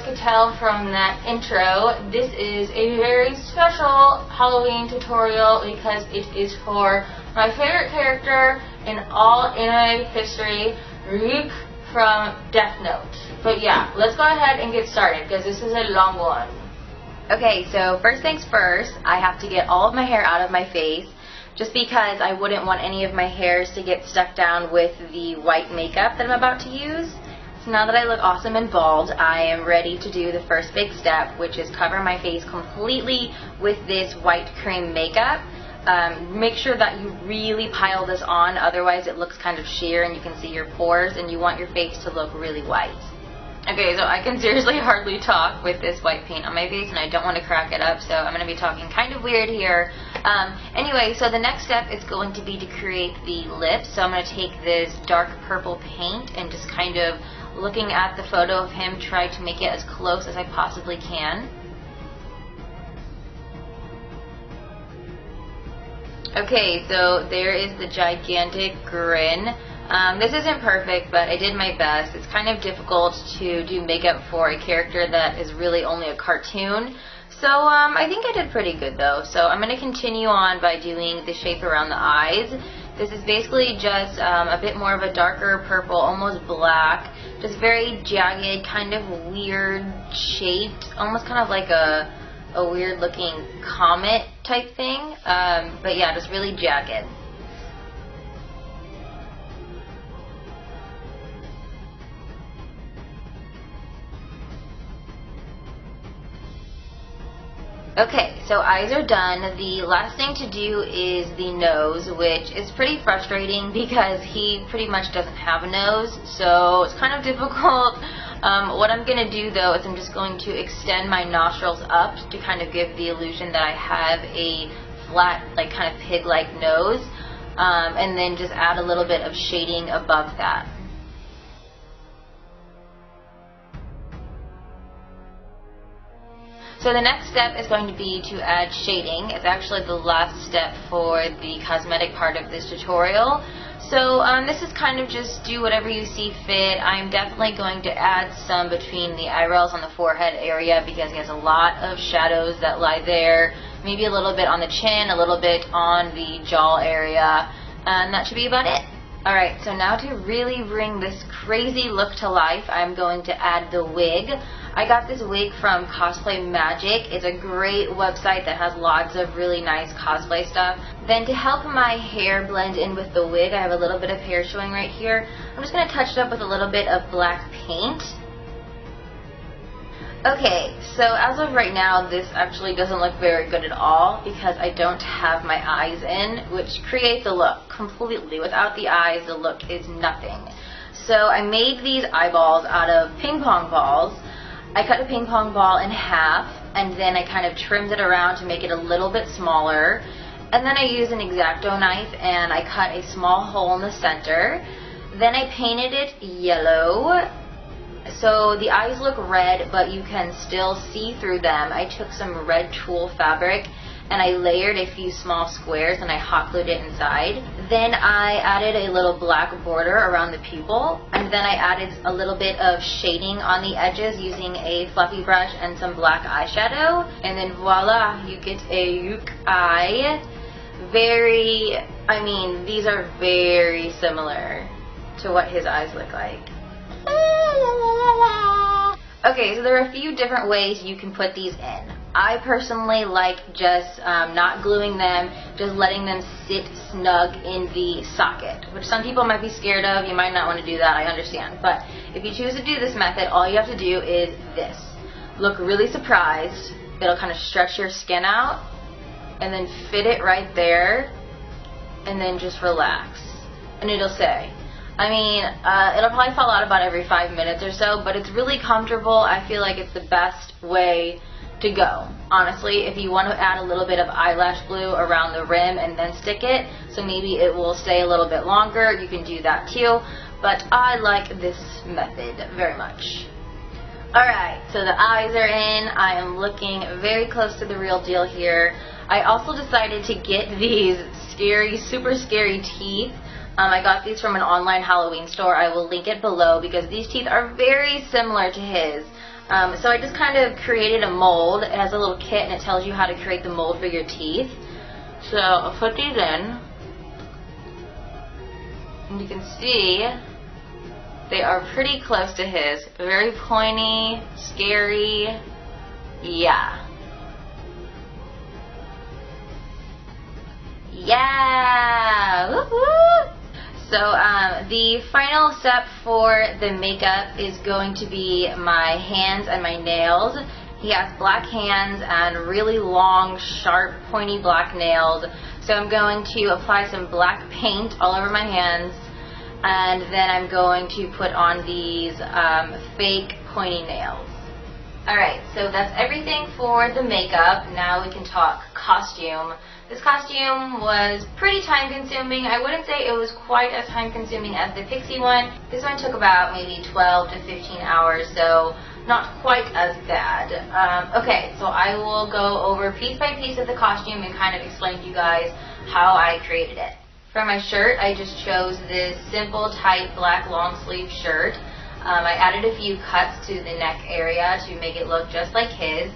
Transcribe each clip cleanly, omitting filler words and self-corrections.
could tell from that intro, this is a very special Halloween tutorial because it is for my favorite character in all anime history, Ryuk from Death Note. But yeah, let's go ahead and get started because this is a long one. Okay, so first things first, I have to get all of my hair out of my face just because I wouldn't want any of my hairs to get stuck down with the white makeup that I'm about to use. So now that I look awesome and bald, I am ready to do the first big step, which is cover my face completely with this white cream makeup. Make sure that you really pile this on, otherwise it looks kind of sheer and you can see your pores, and you want your face to look really white. Okay, so I can seriously hardly talk with this white paint on my face, and I don't want to crack it up, so I'm going to be talking kind of weird here. Anyway, so the next step is going to be to create the lips. So I'm going to take this dark purple paint and just kind of looking at the photo of him, try to make it as close as I possibly can. Okay, so there is the gigantic grin. This isn't perfect, but I did my best. It's kind of difficult to do makeup for a character that is really only a cartoon. So I think I did pretty good though. So I'm going to continue on by doing the shape around the eyes. This is basically just a bit more of a darker purple, almost black, just very jagged, kind of weird shaped, almost kind of like a weird looking comet type thing. But yeah, just really jagged. Okay, so eyes are done. The last thing to do is the nose, which is pretty frustrating because he pretty much doesn't have a nose, so it's kind of difficult. What I'm going to do though is I'm just going to extend my nostrils up to kind of give the illusion that I have a flat, like kind of pig-like nose, and then just add a little bit of shading above that. So the next step is going to be to add shading. It's actually the last step for the cosmetic part of this tutorial. So this is kind of just do whatever you see fit. I'm definitely going to add some between the eyebrows on the forehead area because he has a lot of shadows that lie there. Maybe a little bit on the chin, a little bit on the jaw area, and that should be about it. Alright, so now to really bring this crazy look to life, I'm going to add the wig. I got this wig from Cosplay Magic. It's a great website that has lots of really nice cosplay stuff. Then to help my hair blend in with the wig, I have a little bit of hair showing right here. I'm just going to touch it up with a little bit of black paint. Okay, so as of right now, this actually doesn't look very good at all because I don't have my eyes in, which creates a look completely. Without the eyes, the look is nothing. So I made these eyeballs out of ping pong balls. I cut a ping pong ball in half, and then I kind of trimmed it around to make it a little bit smaller. And then I used an X-Acto knife and I cut a small hole in the center. Then I painted it yellow. So the eyes look red, but you can still see through them. I took some red tulle fabric and I layered a few small squares and I hot glued it inside. Then I added a little black border around the pupil, and then I added a little bit of shading on the edges using a fluffy brush and some black eyeshadow, and then voila, you get a Ryuk eye. These are very similar to what his eyes look like. Okay, so there are a few different ways you can put these in. I personally like just not gluing them, just letting them sit snug in the socket, which some people might be scared of. You might not want to do that, I understand. But if you choose to do this method, all you have to do is this. Look really surprised. It'll kind of stretch your skin out, and then fit it right there, and then just relax. And it'll stay. It'll probably fall out about every 5 minutes or so, but it's really comfortable. I feel like it's the best way to go. Honestly, if you want to add a little bit of eyelash glue around the rim and then stick it, so maybe it will stay a little bit longer, you can do that too. But I like this method very much. Alright, so the eyes are in. I am looking very close to the real deal here. I also decided to get these super scary teeth. I got these from an online Halloween store. I will link it below because these teeth are very similar to his. So I just kind of created a mold. It has a little kit and it tells you how to create the mold for your teeth. So I'll put these in. And you can see they are pretty close to his. Very pointy, scary. Yeah. Yeah! Woo-hoo! So the final step for the makeup is going to be my hands and my nails. He has black hands and really long, sharp, pointy black nails. So I'm going to apply some black paint all over my hands, and then I'm going to put on these fake pointy nails. Alright, so that's everything for the makeup. Now we can talk costume. This costume was pretty time consuming. I wouldn't say it was quite as time consuming as the Pixie one. This one took about maybe 12 to 15 hours, so not quite as bad. Okay, so I will go over piece by piece of the costume and kind of explain to you guys how I created it. For my shirt, I just chose this simple, tight, black long sleeve shirt. I added a few cuts to the neck area to make it look just like his.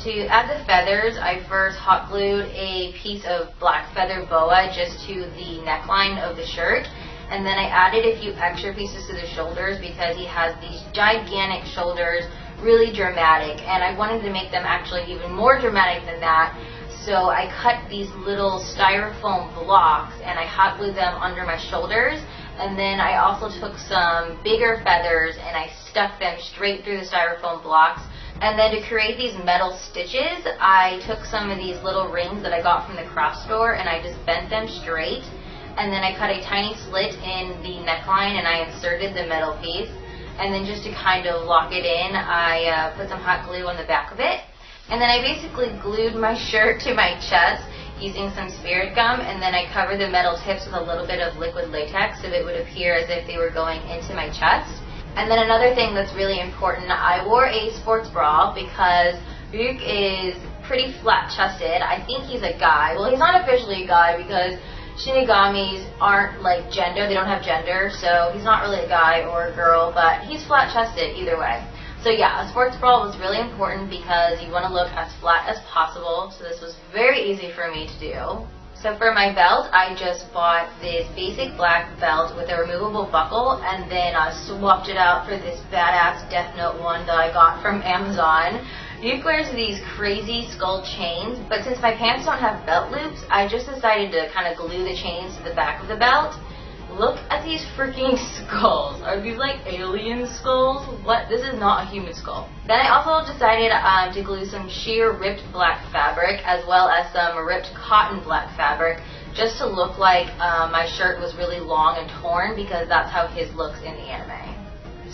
To add the feathers, I first hot glued a piece of black feather boa just to the neckline of the shirt, and then I added a few extra pieces to the shoulders because he has these gigantic shoulders, really dramatic, and I wanted to make them actually even more dramatic than that. So I cut these little styrofoam blocks and I hot glued them under my shoulders, and then I also took some bigger feathers and I stuck them straight through the styrofoam blocks. And then to create these metal stitches, I took some of these little rings that I got from the craft store and I just bent them straight. And then I cut a tiny slit in the neckline and I inserted the metal piece. And then just to kind of lock it in, I put some hot glue on the back of it. And then I basically glued my shirt to my chest using some spirit gum, and then I covered the metal tips with a little bit of liquid latex so it would appear as if they were going into my chest. And then another thing that's really important, I wore a sports bra because Ryuk is pretty flat-chested. I think he's a guy. Well, he's not officially a guy because Shinigamis aren't like gender. They don't have gender, so he's not really a guy or a girl, but he's flat-chested either way. So yeah, a sports bra was really important because you want to look as flat as possible, so this was very easy for me to do. So for my belt, I just bought this basic black belt with a removable buckle, and then I swapped it out for this badass Death Note one that I got from Amazon. Ryuk wears these crazy skull chains, but since my pants don't have belt loops, I just decided to kind of glue the chains to the back of the belt. Look at these freaking skulls. Are these like alien skulls? What? This is not a human skull. Then I also decided to glue some sheer ripped black fabric as well as some ripped cotton black fabric just to look like my shirt was really long and torn because that's how his looks in the anime.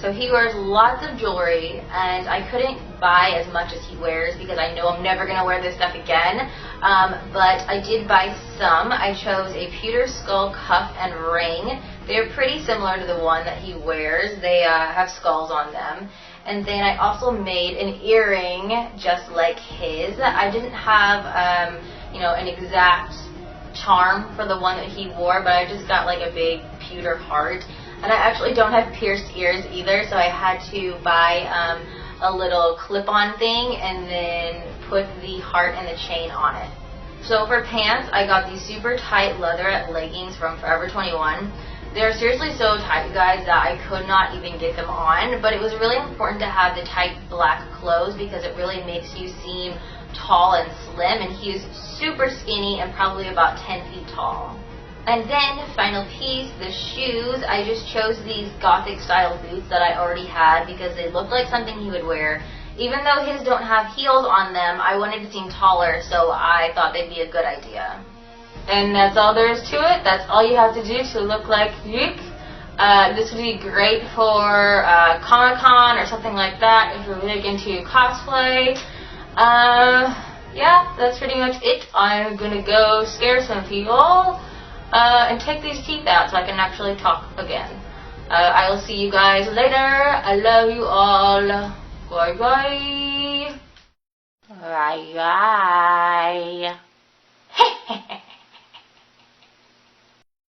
So he wears lots of jewelry, and I couldn't buy as much as he wears because I know I'm never going to wear this stuff again, but I did buy some. I chose a pewter skull cuff and ring. They're pretty similar to the one that he wears. They have skulls on them. And then I also made an earring just like his. I didn't have, an exact charm for the one that he wore, but I just got like a big pewter heart. And I actually don't have pierced ears either, so I had to buy a little clip-on thing and then put the heart and the chain on it. So for pants, I got these super tight leatherette leggings from Forever 21. They're seriously so tight, you guys, that I could not even get them on, but it was really important to have the tight black clothes because it really makes you seem tall and slim, and he is super skinny and probably about 10 feet tall. And then, final piece, the shoes. I just chose these gothic style boots that I already had because they looked like something he would wear. Even though his don't have heels on them, I wanted to seem taller, so I thought they'd be a good idea. And that's all there is to it. That's all you have to do to look like Ryuk. This would be great for Comic-Con or something like that if you're really into cosplay. Yeah, that's pretty much it. I'm gonna go scare some people. And take these teeth out so I can actually talk again. I will see you guys later. I love you all. Bye bye. Bye bye.